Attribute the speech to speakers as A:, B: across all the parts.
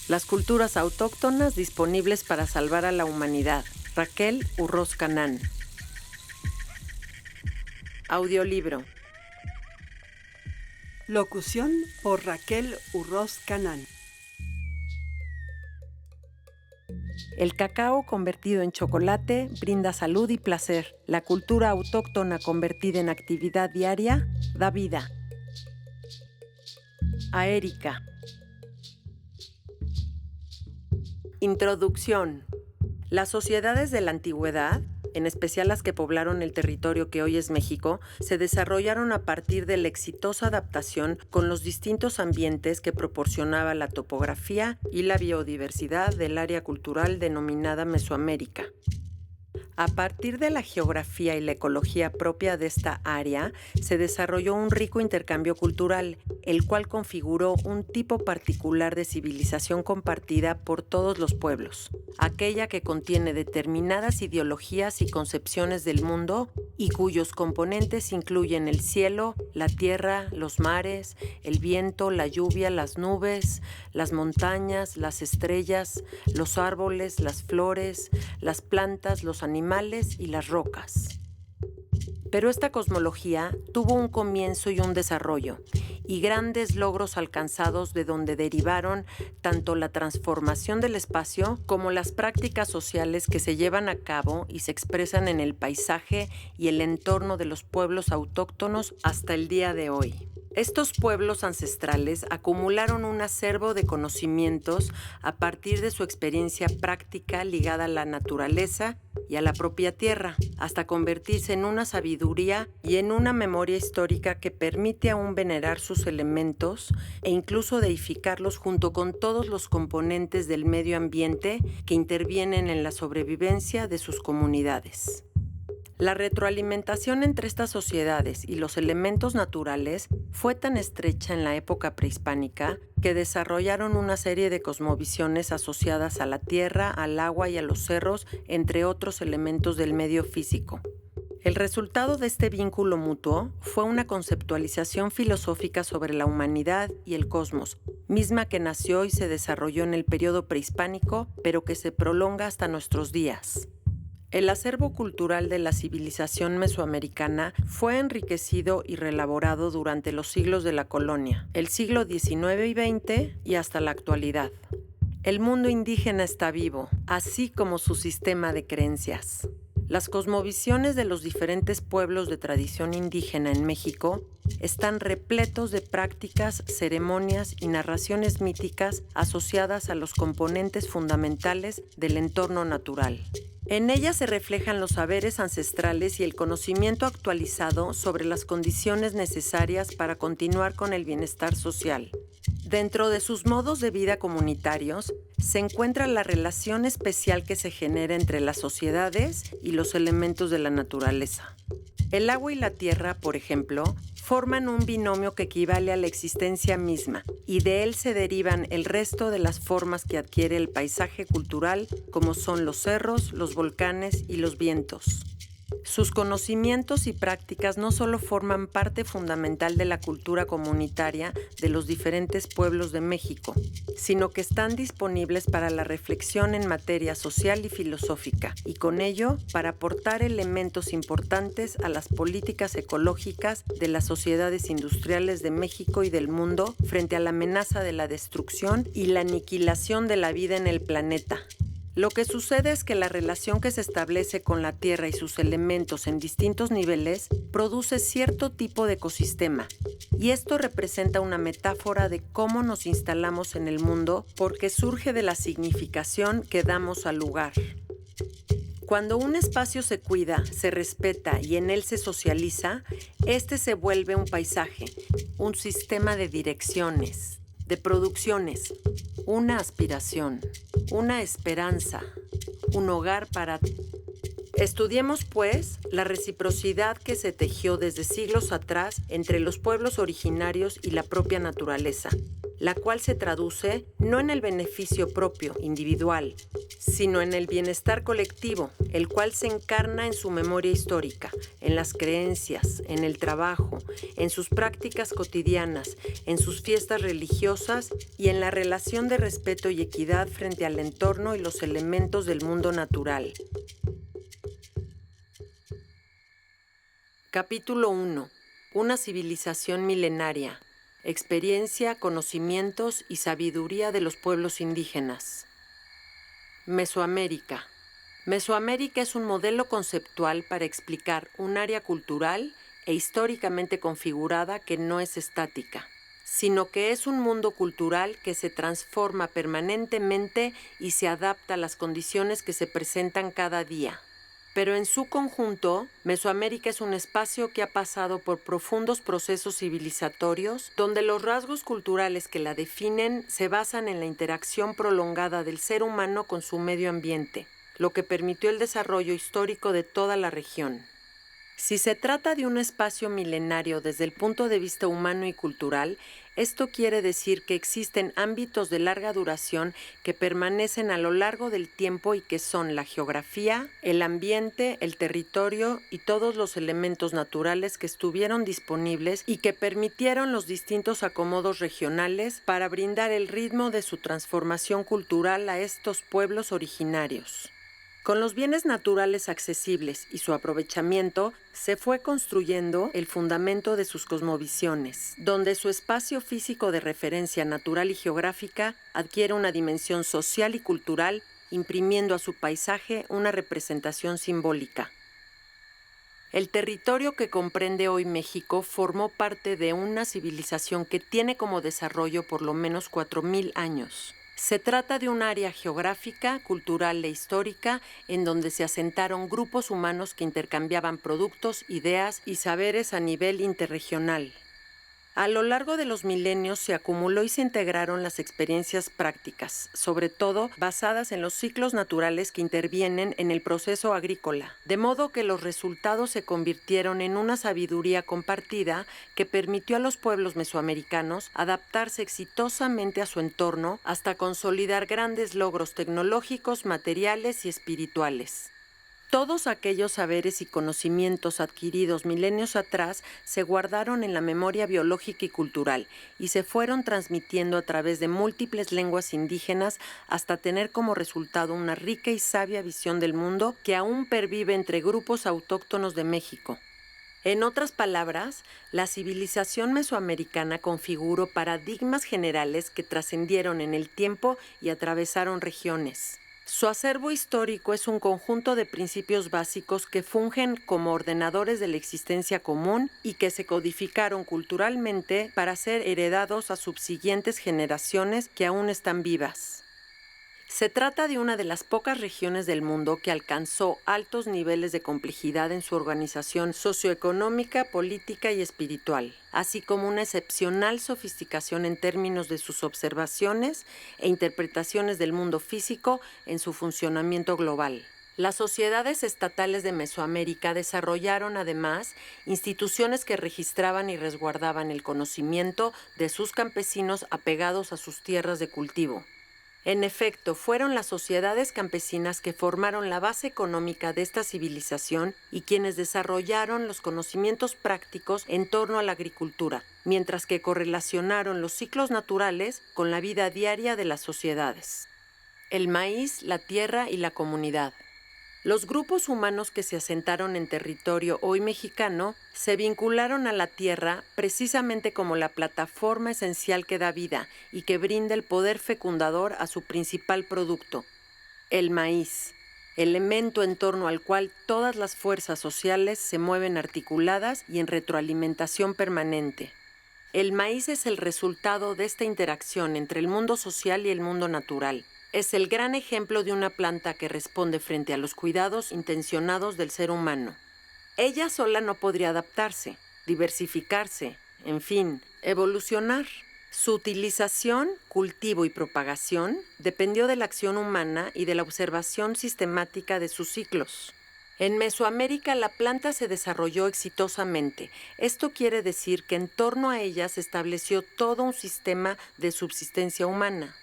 A: Las culturas autóctonas disponibles para salvar a la humanidad. Raquel Urroz Canán. Audiolibro.
B: Locución por Raquel Urroz Canán.
A: El cacao convertido en chocolate brinda salud y placer. La cultura autóctona convertida en actividad diaria da vida. A Erika. Introducción. Las sociedades de la antigüedad, en especial las que poblaron el territorio que hoy es México, se desarrollaron a partir de la exitosa adaptación con los distintos ambientes que proporcionaba la topografía y la biodiversidad del área cultural denominada Mesoamérica. A partir de la geografía y la ecología propia de esta área, se desarrolló un rico intercambio cultural, el cual configuró un tipo particular de civilización compartida por todos los pueblos, aquella que contiene determinadas ideologías y concepciones del mundo y cuyos componentes incluyen el cielo, la tierra, los mares, el viento, la lluvia, las nubes, las montañas, las estrellas, los árboles, las flores, las plantas, los animales y las rocas. Pero esta cosmología tuvo un comienzo y un desarrollo, y grandes logros alcanzados de donde derivaron tanto la transformación del espacio como las prácticas sociales que se llevan a cabo y se expresan en el paisaje y el entorno de los pueblos autóctonos hasta el día de hoy. Estos pueblos ancestrales acumularon un acervo de conocimientos a partir de su experiencia práctica ligada a la naturaleza y a la propia tierra, hasta convertirse en una sabiduría y en una memoria histórica que permite aún venerar sus elementos e incluso deificarlos junto con todos los componentes del medio ambiente que intervienen en la sobrevivencia de sus comunidades. La retroalimentación entre estas sociedades y los elementos naturales fue tan estrecha en la época prehispánica que desarrollaron una serie de cosmovisiones asociadas a la tierra, al agua y a los cerros, entre otros elementos del medio físico. El resultado de este vínculo mutuo fue una conceptualización filosófica sobre la humanidad y el cosmos, misma que nació y se desarrolló en el periodo prehispánico, pero que se prolonga hasta nuestros días. El acervo cultural de la civilización mesoamericana fue enriquecido y reelaborado durante los siglos de la colonia, el siglo XIX y XX y hasta la actualidad. El mundo indígena está vivo, así como su sistema de creencias. Las cosmovisiones de los diferentes pueblos de tradición indígena en México están repletos de prácticas, ceremonias y narraciones míticas asociadas a los componentes fundamentales del entorno natural. En ellas se reflejan los saberes ancestrales y el conocimiento actualizado sobre las condiciones necesarias para continuar con el bienestar social. Dentro de sus modos de vida comunitarios se encuentra la relación especial que se genera entre las sociedades y los elementos de la naturaleza. El agua y la tierra, por ejemplo, forman un binomio que equivale a la existencia misma, y de él se derivan el resto de las formas que adquiere el paisaje cultural, como son los cerros, los volcanes y los vientos. Sus conocimientos y prácticas no solo forman parte fundamental de la cultura comunitaria de los diferentes pueblos de México, sino que están disponibles para la reflexión en materia social y filosófica, y con ello para aportar elementos importantes a las políticas ecológicas de las sociedades industriales de México y del mundo frente a la amenaza de la destrucción y la aniquilación de la vida en el planeta. Lo que sucede es que la relación que se establece con la Tierra y sus elementos en distintos niveles produce cierto tipo de ecosistema, y esto representa una metáfora de cómo nos instalamos en el mundo porque surge de la significación que damos al lugar. Cuando un espacio se cuida, se respeta y en él se socializa, este se vuelve un paisaje, un sistema de direcciones, de producciones, una aspiración, una esperanza, un hogar para... Estudiemos, pues, la reciprocidad que se tejió desde siglos atrás entre los pueblos originarios y la propia naturaleza, la cual se traduce no en el beneficio propio, individual, sino en el bienestar colectivo, el cual se encarna en su memoria histórica, en las creencias, en el trabajo, en sus prácticas cotidianas, en sus fiestas religiosas y en la relación de respeto y equidad frente al entorno y los elementos del mundo natural. Capítulo 1. Una civilización milenaria. Experiencia, conocimientos y sabiduría de los pueblos indígenas. Mesoamérica. Mesoamérica es un modelo conceptual para explicar un área cultural e históricamente configurada que no es estática, sino que es un mundo cultural que se transforma permanentemente y se adapta a las condiciones que se presentan cada día. Pero en su conjunto, Mesoamérica es un espacio que ha pasado por profundos procesos civilizatorios, donde los rasgos culturales que la definen se basan en la interacción prolongada del ser humano con su medio ambiente, lo que permitió el desarrollo histórico de toda la región. Si se trata de un espacio milenario desde el punto de vista humano y cultural, esto quiere decir que existen ámbitos de larga duración que permanecen a lo largo del tiempo y que son la geografía, el ambiente, el territorio y todos los elementos naturales que estuvieron disponibles y que permitieron los distintos acomodos regionales para brindar el ritmo de su transformación cultural a estos pueblos originarios. Con los bienes naturales accesibles y su aprovechamiento, se fue construyendo el fundamento de sus cosmovisiones, donde su espacio físico de referencia natural y geográfica adquiere una dimensión social y cultural, imprimiendo a su paisaje una representación simbólica. El territorio que comprende hoy México formó parte de una civilización que tiene como desarrollo por lo menos 4.000 años. Se trata de un área geográfica, cultural e histórica en donde se asentaron grupos humanos que intercambiaban productos, ideas y saberes a nivel interregional. A lo largo de los milenios se acumuló y se integraron las experiencias prácticas, sobre todo basadas en los ciclos naturales que intervienen en el proceso agrícola, de modo que los resultados se convirtieron en una sabiduría compartida que permitió a los pueblos mesoamericanos adaptarse exitosamente a su entorno hasta consolidar grandes logros tecnológicos, materiales y espirituales. Todos aquellos saberes y conocimientos adquiridos milenios atrás se guardaron en la memoria biológica y cultural y se fueron transmitiendo a través de múltiples lenguas indígenas hasta tener como resultado una rica y sabia visión del mundo que aún pervive entre grupos autóctonos de México. En otras palabras, la civilización mesoamericana configuró paradigmas generales que trascendieron en el tiempo y atravesaron regiones. Su acervo histórico es un conjunto de principios básicos que fungen como ordenadores de la existencia común y que se codificaron culturalmente para ser heredados a subsiguientes generaciones que aún están vivas. Se trata de una de las pocas regiones del mundo que alcanzó altos niveles de complejidad en su organización socioeconómica, política y espiritual, así como una excepcional sofisticación en términos de sus observaciones e interpretaciones del mundo físico en su funcionamiento global. Las sociedades estatales de Mesoamérica desarrollaron además instituciones que registraban y resguardaban el conocimiento de sus campesinos apegados a sus tierras de cultivo. En efecto, fueron las sociedades campesinas que formaron la base económica de esta civilización y quienes desarrollaron los conocimientos prácticos en torno a la agricultura, mientras que correlacionaron los ciclos naturales con la vida diaria de las sociedades. El maíz, la tierra y la comunidad. Los grupos humanos que se asentaron en territorio hoy mexicano se vincularon a la tierra precisamente como la plataforma esencial que da vida y que brinda el poder fecundador a su principal producto, el maíz, elemento en torno al cual todas las fuerzas sociales se mueven articuladas y en retroalimentación permanente. El maíz es el resultado de esta interacción entre el mundo social y el mundo natural. Es el gran ejemplo de una planta que responde frente a los cuidados intencionados del ser humano. Ella sola no podría adaptarse, diversificarse, en fin, evolucionar. Su utilización, cultivo y propagación dependió de la acción humana y de la observación sistemática de sus ciclos. En Mesoamérica la planta se desarrolló exitosamente. Esto quiere decir que en torno a ella se estableció todo un sistema de subsistencia humana.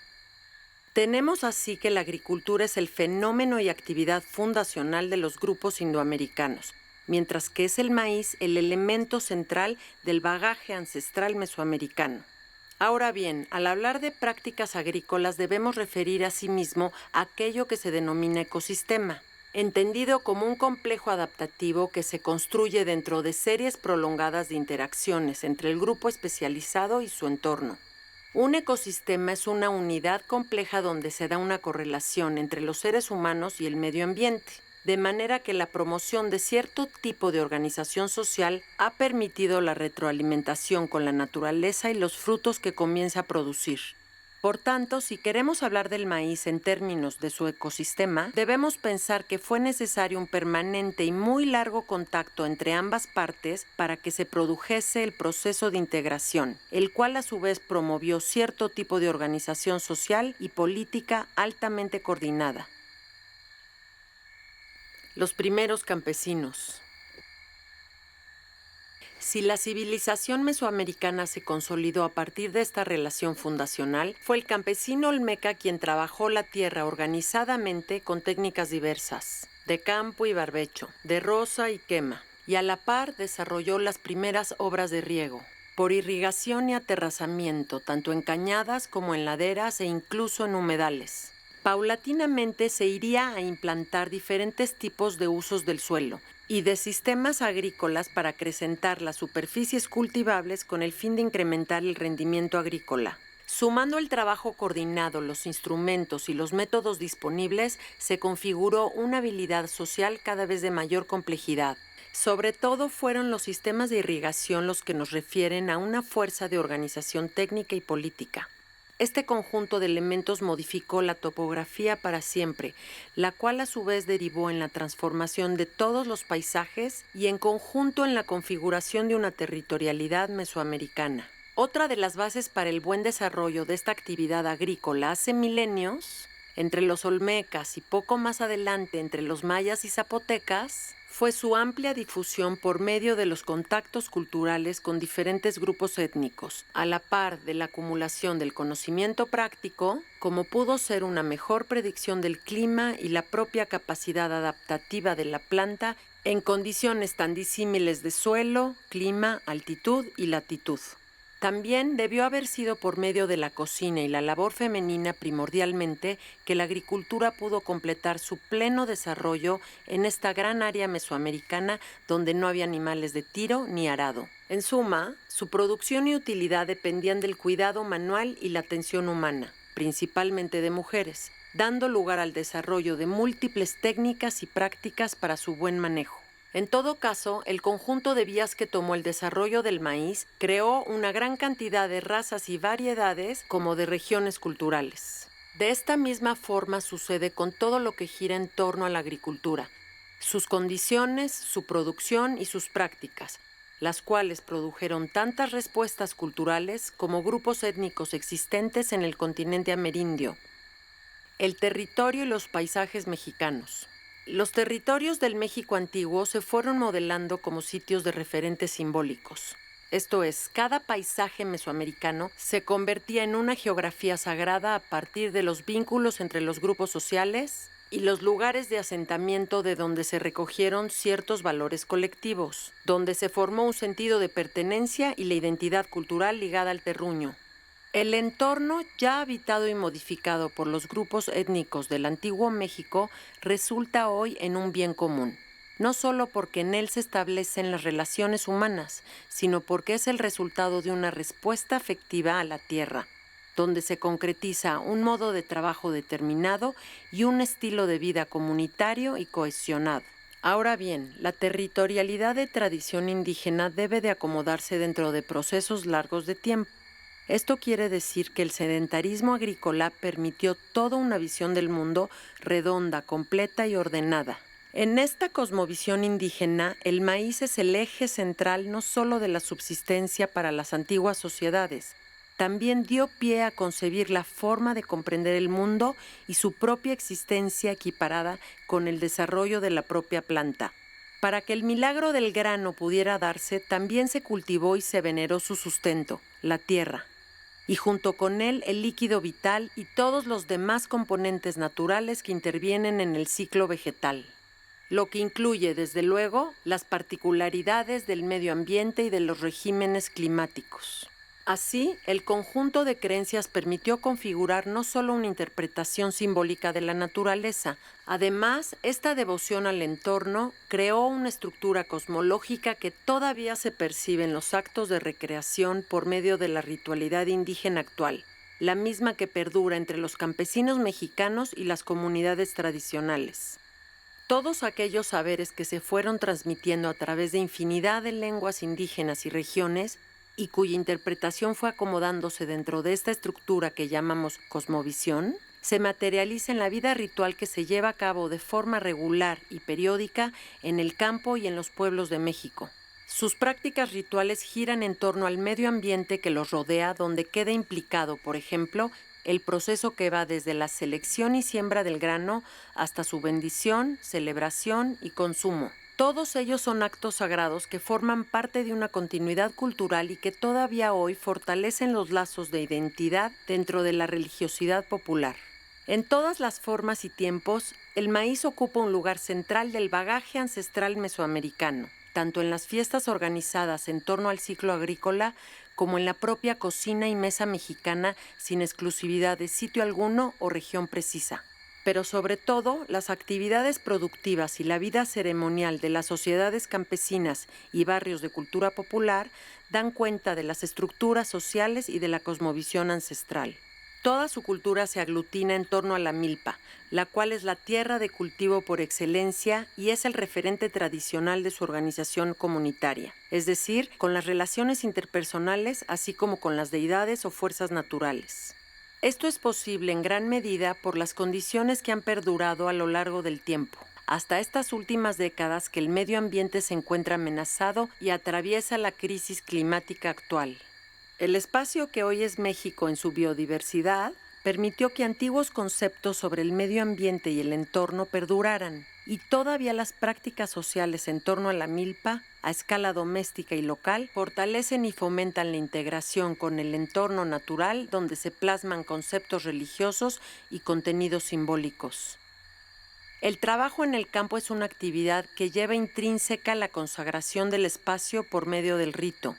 A: Tenemos así que la agricultura es el fenómeno y actividad fundacional de los grupos indoamericanos, mientras que es el maíz el elemento central del bagaje ancestral mesoamericano. Ahora bien, al hablar de prácticas agrícolas debemos referir asimismo a aquello que se denomina ecosistema, entendido como un complejo adaptativo que se construye dentro de series prolongadas de interacciones entre el grupo especializado y su entorno. Un ecosistema es una unidad compleja donde se da una correlación entre los seres humanos y el medio ambiente, de manera que la promoción de cierto tipo de organización social ha permitido la retroalimentación con la naturaleza y los frutos que comienza a producir. Por tanto, si queremos hablar del maíz en términos de su ecosistema, debemos pensar que fue necesario un permanente y muy largo contacto entre ambas partes para que se produjese el proceso de integración, el cual a su vez promovió cierto tipo de organización social y política altamente coordinada. Los primeros campesinos. Si la civilización mesoamericana se consolidó a partir de esta relación fundacional, fue el campesino olmeca quien trabajó la tierra organizadamente con técnicas diversas, de campo y barbecho, de roza y quema, y a la par desarrolló las primeras obras de riego, por irrigación y aterrazamiento, tanto en cañadas como en laderas e incluso en humedales. Paulatinamente se iría a implantar diferentes tipos de usos del suelo y de sistemas agrícolas para acrecentar las superficies cultivables con el fin de incrementar el rendimiento agrícola. Sumando el trabajo coordinado, los instrumentos y los métodos disponibles, se configuró una habilidad social cada vez de mayor complejidad. Sobre todo fueron los sistemas de irrigación los que nos refieren a una fuerza de organización técnica y política. Este conjunto de elementos modificó la topografía para siempre, la cual a su vez derivó en la transformación de todos los paisajes y en conjunto en la configuración de una territorialidad mesoamericana. Otra de las bases para el buen desarrollo de esta actividad agrícola hace milenios, entre los olmecas y poco más adelante entre los mayas y zapotecas, fue su amplia difusión por medio de los contactos culturales con diferentes grupos étnicos, a la par de la acumulación del conocimiento práctico, como pudo ser una mejor predicción del clima y la propia capacidad adaptativa de la planta en condiciones tan disímiles de suelo, clima, altitud y latitud. También debió haber sido por medio de la cocina y la labor femenina primordialmente que la agricultura pudo completar su pleno desarrollo en esta gran área mesoamericana donde no había animales de tiro ni arado. En suma, su producción y utilidad dependían del cuidado manual y la atención humana, principalmente de mujeres, dando lugar al desarrollo de múltiples técnicas y prácticas para su buen manejo. En todo caso, el conjunto de vías que tomó el desarrollo del maíz creó una gran cantidad de razas y variedades como de regiones culturales. De esta misma forma sucede con todo lo que gira en torno a la agricultura, sus condiciones, su producción y sus prácticas, las cuales produjeron tantas respuestas culturales como grupos étnicos existentes en el continente amerindio. El territorio y los paisajes mexicanos. Los territorios del México antiguo se fueron modelando como sitios de referentes simbólicos. Esto es, cada paisaje mesoamericano se convertía en una geografía sagrada a partir de los vínculos entre los grupos sociales y los lugares de asentamiento de donde se recogieron ciertos valores colectivos, donde se formó un sentido de pertenencia y la identidad cultural ligada al terruño. El entorno ya habitado y modificado por los grupos étnicos del antiguo México resulta hoy en un bien común, no solo porque en él se establecen las relaciones humanas, sino porque es el resultado de una respuesta afectiva a la tierra, donde se concretiza un modo de trabajo determinado y un estilo de vida comunitario y cohesionado. Ahora bien, la territorialidad de tradición indígena debe de acomodarse dentro de procesos largos de tiempo. Esto quiere decir que el sedentarismo agrícola permitió toda una visión del mundo redonda, completa y ordenada. En esta cosmovisión indígena, el maíz es el eje central no solo de la subsistencia para las antiguas sociedades, también dio pie a concebir la forma de comprender el mundo y su propia existencia equiparada con el desarrollo de la propia planta. Para que el milagro del grano pudiera darse, también se cultivó y se veneró su sustento, la tierra, y junto con él el líquido vital y todos los demás componentes naturales que intervienen en el ciclo vegetal, lo que incluye, desde luego, las particularidades del medio ambiente y de los regímenes climáticos. Así, el conjunto de creencias permitió configurar no solo una interpretación simbólica de la naturaleza, además, esta devoción al entorno creó una estructura cosmológica que todavía se percibe en los actos de recreación por medio de la ritualidad indígena actual, la misma que perdura entre los campesinos mexicanos y las comunidades tradicionales. Todos aquellos saberes que se fueron transmitiendo a través de infinidad de lenguas indígenas y regiones y cuya interpretación fue acomodándose dentro de esta estructura que llamamos cosmovisión, se materializa en la vida ritual que se lleva a cabo de forma regular y periódica en el campo y en los pueblos de México. Sus prácticas rituales giran en torno al medio ambiente que los rodea, donde queda implicado, por ejemplo, el proceso que va desde la selección y siembra del grano hasta su bendición, celebración y consumo. Todos ellos son actos sagrados que forman parte de una continuidad cultural y que todavía hoy fortalecen los lazos de identidad dentro de la religiosidad popular. En todas las formas y tiempos, el maíz ocupa un lugar central del bagaje ancestral mesoamericano, tanto en las fiestas organizadas en torno al ciclo agrícola como en la propia cocina y mesa mexicana sin exclusividad de sitio alguno o región precisa. Pero sobre todo, las actividades productivas y la vida ceremonial de las sociedades campesinas y barrios de cultura popular dan cuenta de las estructuras sociales y de la cosmovisión ancestral. Toda su cultura se aglutina en torno a la milpa, la cual es la tierra de cultivo por excelencia y es el referente tradicional de su organización comunitaria, es decir, con las relaciones interpersonales así como con las deidades o fuerzas naturales. Esto es posible en gran medida por las condiciones que han perdurado a lo largo del tiempo, hasta estas últimas décadas que el medio ambiente se encuentra amenazado y atraviesa la crisis climática actual. El espacio que hoy es México en su biodiversidad permitió que antiguos conceptos sobre el medio ambiente y el entorno perduraran, y todavía las prácticas sociales en torno a la milpa, a escala doméstica y local, fortalecen y fomentan la integración con el entorno natural donde se plasman conceptos religiosos y contenidos simbólicos. El trabajo en el campo es una actividad que lleva intrínseca la consagración del espacio por medio del rito.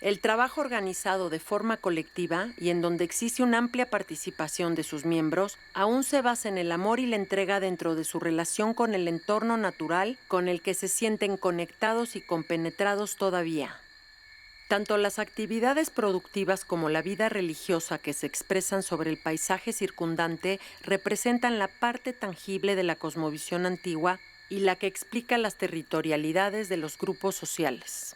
A: El trabajo organizado de forma colectiva y en donde existe una amplia participación de sus miembros, aún se basa en el amor y la entrega dentro de su relación con el entorno natural con el que se sienten conectados y compenetrados todavía. Tanto las actividades productivas como la vida religiosa que se expresan sobre el paisaje circundante representan la parte tangible de la cosmovisión antigua y la que explica las territorialidades de los grupos sociales.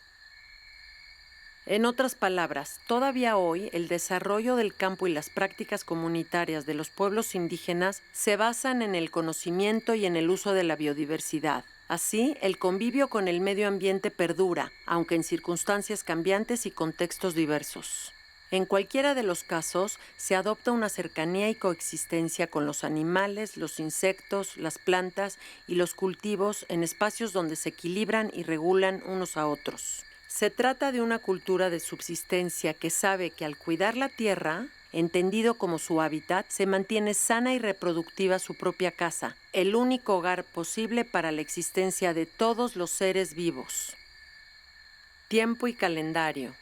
A: En otras palabras, todavía hoy el desarrollo del campo y las prácticas comunitarias de los pueblos indígenas se basan en el conocimiento y en el uso de la biodiversidad. Así, el convivio con el medio ambiente perdura, aunque en circunstancias cambiantes y contextos diversos. En cualquiera de los casos, se adopta una cercanía y coexistencia con los animales, los insectos, las plantas y los cultivos en espacios donde se equilibran y regulan unos a otros. Se trata de una cultura de subsistencia que sabe que al cuidar la tierra, entendido como su hábitat, se mantiene sana y reproductiva su propia casa, el único hogar posible para la existencia de todos los seres vivos. Tiempo y calendario.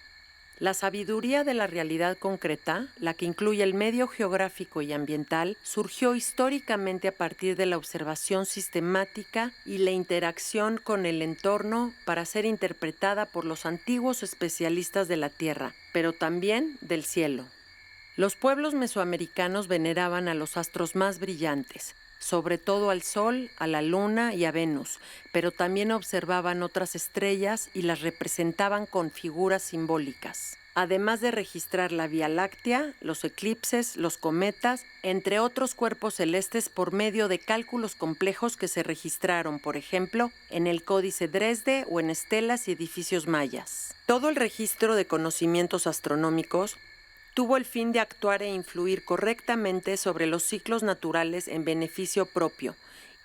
A: La sabiduría de la realidad concreta, la que incluye el medio geográfico y ambiental, surgió históricamente a partir de la observación sistemática y la interacción con el entorno para ser interpretada por los antiguos especialistas de la tierra, pero también del cielo. Los pueblos mesoamericanos veneraban a los astros más brillantes, sobre todo al Sol, a la Luna y a Venus, pero también observaban otras estrellas y las representaban con figuras simbólicas. además de registrar la Vía Láctea, los eclipses, los cometas, entre otros cuerpos celestes por medio de cálculos complejos que se registraron, por ejemplo, en el Códice Dresde o en estelas y edificios mayas. Todo el registro de conocimientos astronómicos tuvo el fin de actuar e influir correctamente sobre los ciclos naturales en beneficio propio,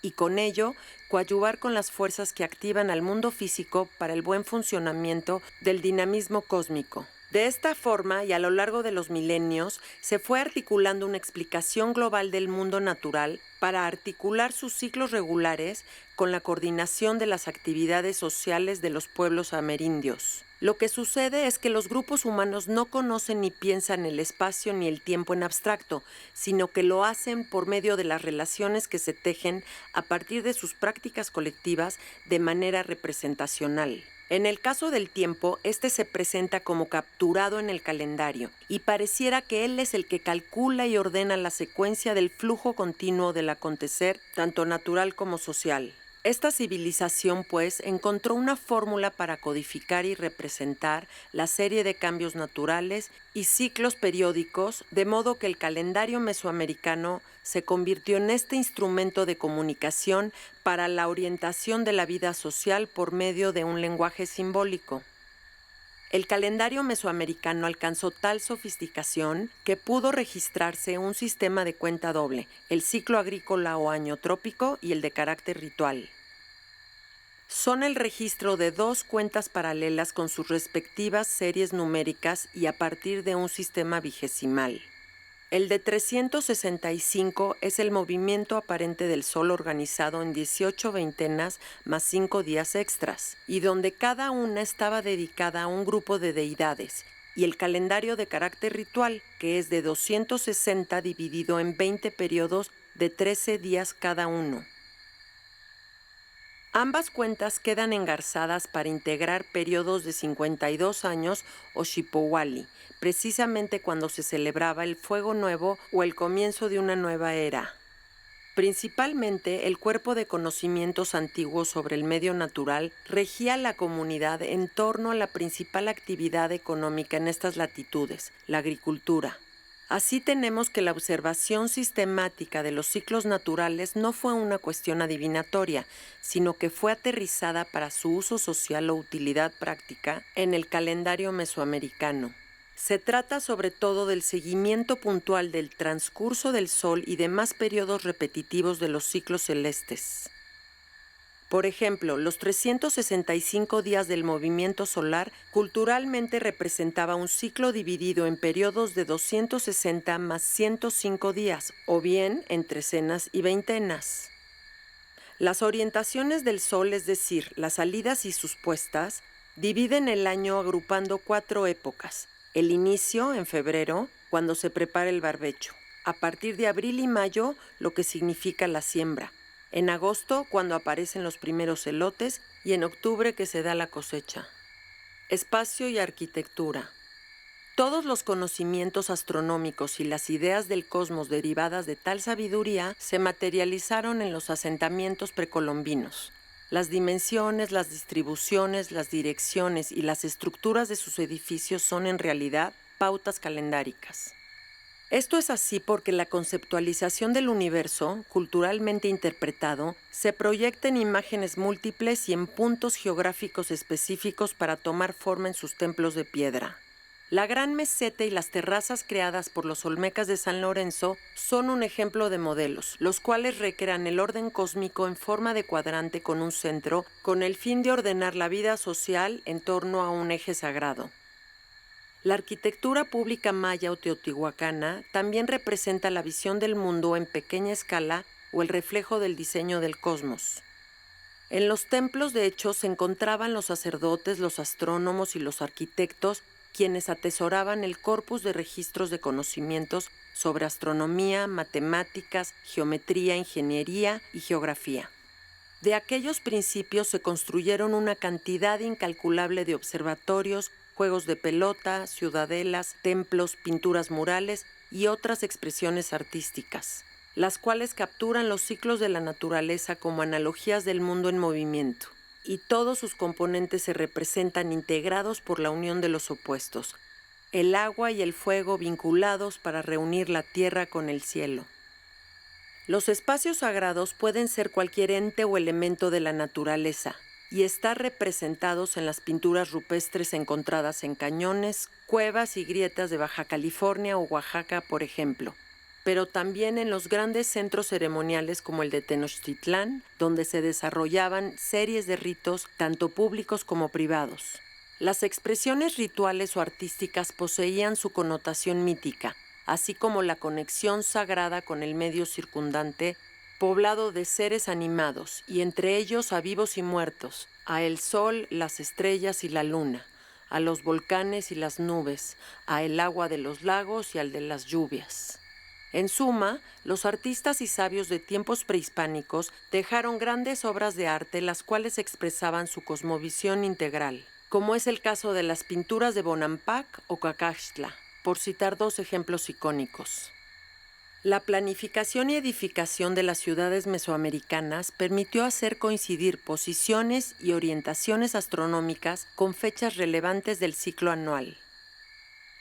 A: y con ello coadyuvar con las fuerzas que activan al mundo físico para el buen funcionamiento del dinamismo cósmico. De esta forma, y a lo largo de los milenios, se fue articulando una explicación global del mundo natural para articular sus ciclos regulares con la coordinación de las actividades sociales de los pueblos amerindios. Lo que sucede es que los grupos humanos no conocen ni piensan el espacio ni el tiempo en abstracto, sino que lo hacen por medio de las relaciones que se tejen a partir de sus prácticas colectivas de manera representacional. En el caso del tiempo, este se presenta como capturado en el calendario y pareciera que él es el que calcula y ordena la secuencia del flujo continuo del acontecer, tanto natural como social. Esta civilización, pues, encontró una fórmula para codificar y representar la serie de cambios naturales y ciclos periódicos, de modo que el calendario mesoamericano se convirtió en este instrumento de comunicación para la orientación de la vida social por medio de un lenguaje simbólico. El calendario mesoamericano alcanzó tal sofisticación que pudo registrarse un sistema de cuenta doble, el ciclo agrícola o año trópico y el de carácter ritual. Son el registro de dos cuentas paralelas con sus respectivas series numéricas y a partir de un sistema vigesimal. El de 365 es el movimiento aparente del Sol organizado en 18 veintenas más 5 días extras, y donde cada una estaba dedicada a un grupo de deidades, y el calendario de carácter ritual, que es de 260 dividido en 20 periodos de 13 días cada uno. Ambas cuentas quedan engarzadas para integrar periodos de 52 años o Xipowali, precisamente cuando se celebraba el fuego nuevo o el comienzo de una nueva era. Principalmente, el cuerpo de conocimientos antiguos sobre el medio natural regía la comunidad en torno a la principal actividad económica en estas latitudes, la agricultura. Así tenemos que la observación sistemática de los ciclos naturales no fue una cuestión adivinatoria, sino que fue aterrizada para su uso social o utilidad práctica en el calendario mesoamericano. Se trata sobre todo del seguimiento puntual del transcurso del Sol y demás periodos repetitivos de los ciclos celestes. Por ejemplo, los 365 días del movimiento solar culturalmente representaba un ciclo dividido en periodos de 260 más 105 días, o bien en trecenas y veintenas. Las orientaciones del Sol, es decir, las salidas y sus puestas, dividen el año agrupando 4 épocas. El inicio, en febrero, cuando se prepara el barbecho. A partir de abril y mayo, lo que significa la siembra. En agosto, cuando aparecen los primeros elotes, y en octubre, que se da la cosecha. Espacio y arquitectura. Todos los conocimientos astronómicos y las ideas del cosmos derivadas de tal sabiduría se materializaron en los asentamientos precolombinos. Las dimensiones, las distribuciones, las direcciones y las estructuras de sus edificios son en realidad pautas calendáricas. Esto es así porque la conceptualización del universo, culturalmente interpretado, se proyecta en imágenes múltiples y en puntos geográficos específicos para tomar forma en sus templos de piedra. La Gran Meseta y las terrazas creadas por los olmecas de San Lorenzo son un ejemplo de modelos, los cuales recrean el orden cósmico en forma de cuadrante con un centro, con el fin de ordenar la vida social en torno a un eje sagrado. La arquitectura pública maya o teotihuacana también representa la visión del mundo en pequeña escala o el reflejo del diseño del cosmos. En los templos, de hecho, se encontraban los sacerdotes, los astrónomos y los arquitectos, quienes atesoraban el corpus de registros de conocimientos sobre astronomía, matemáticas, geometría, ingeniería y geografía. De aquellos principios se construyeron una cantidad incalculable de observatorios, juegos de pelota, ciudadelas, templos, pinturas murales y otras expresiones artísticas, las cuales capturan los ciclos de la naturaleza como analogías del mundo en movimiento, y todos sus componentes se representan integrados por la unión de los opuestos, el agua y el fuego vinculados para reunir la tierra con el cielo. Los espacios sagrados pueden ser cualquier ente o elemento de la naturaleza y estar representados en las pinturas rupestres encontradas en cañones, cuevas y grietas de Baja California o Oaxaca, por ejemplo, pero también en los grandes centros ceremoniales como el de Tenochtitlán, donde se desarrollaban series de ritos tanto públicos como privados. Las expresiones rituales o artísticas poseían su connotación mítica, así como la conexión sagrada con el medio circundante, poblado de seres animados, y entre ellos a vivos y muertos, a el sol, las estrellas y la luna, a los volcanes y las nubes, a el agua de los lagos y al de las lluvias. En suma, los artistas y sabios de tiempos prehispánicos dejaron grandes obras de arte las cuales expresaban su cosmovisión integral, como es el caso de las pinturas de Bonampak o Cacaxtla, por citar dos ejemplos icónicos. La planificación y edificación de las ciudades mesoamericanas permitió hacer coincidir posiciones y orientaciones astronómicas con fechas relevantes del ciclo anual.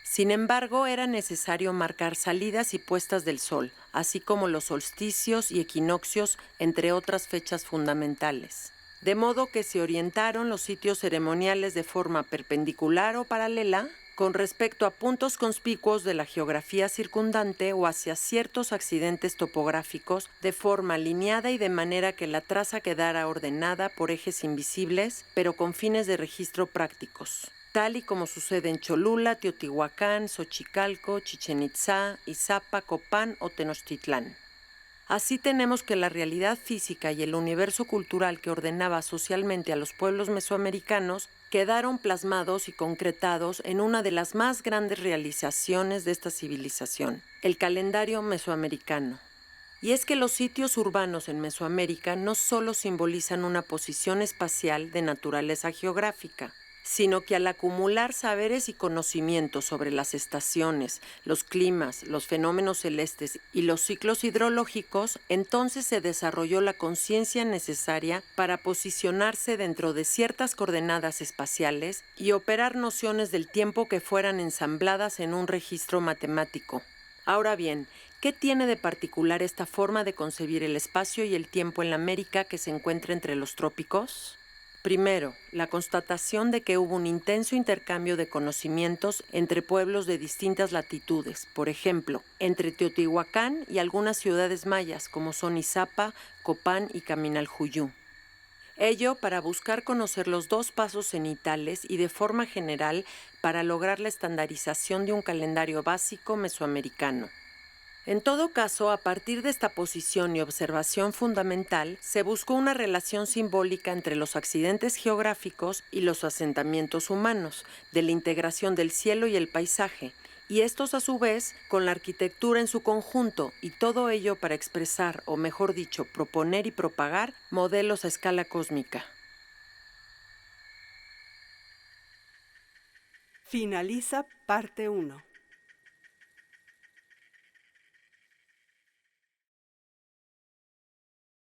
A: Sin embargo, era necesario marcar salidas y puestas del sol, así como los solsticios y equinoccios, entre otras fechas fundamentales. De modo que se orientaron los sitios ceremoniales de forma perpendicular o paralela con respecto a puntos conspicuos de la geografía circundante o hacia ciertos accidentes topográficos de forma alineada y de manera que la traza quedara ordenada por ejes invisibles, pero con fines de registro prácticos, tal y como sucede en Cholula, Teotihuacán, Xochicalco, Chichén Itzá, Izapa, Copán o Tenochtitlán. Así tenemos que la realidad física y el universo cultural que ordenaba socialmente a los pueblos mesoamericanos quedaron plasmados y concretados en una de las más grandes realizaciones de esta civilización, el calendario mesoamericano. Y es que los sitios urbanos en Mesoamérica no solo simbolizan una posición espacial de naturaleza geográfica, sino que al acumular saberes y conocimientos sobre las estaciones, los climas, los fenómenos celestes y los ciclos hidrológicos, entonces se desarrolló la conciencia necesaria para posicionarse dentro de ciertas coordenadas espaciales y operar nociones del tiempo que fueran ensambladas en un registro matemático. Ahora bien, ¿qué tiene de particular esta forma de concebir el espacio y el tiempo en la América que se encuentra entre los trópicos? Primero, la constatación de que hubo un intenso intercambio de conocimientos entre pueblos de distintas latitudes, por ejemplo, entre Teotihuacán y algunas ciudades mayas como son Izapa, Copán y Caminaljuyú. Ello para buscar conocer los dos pasos cenitales y de forma general para lograr la estandarización de un calendario básico mesoamericano. En todo caso, a partir de esta posición y observación fundamental, se buscó una relación simbólica entre los accidentes geográficos y los asentamientos humanos, de la integración del cielo y el paisaje, y estos a su vez con la arquitectura en su conjunto, y todo ello para expresar, o mejor dicho, proponer y propagar modelos a escala cósmica.
B: Finaliza parte 1.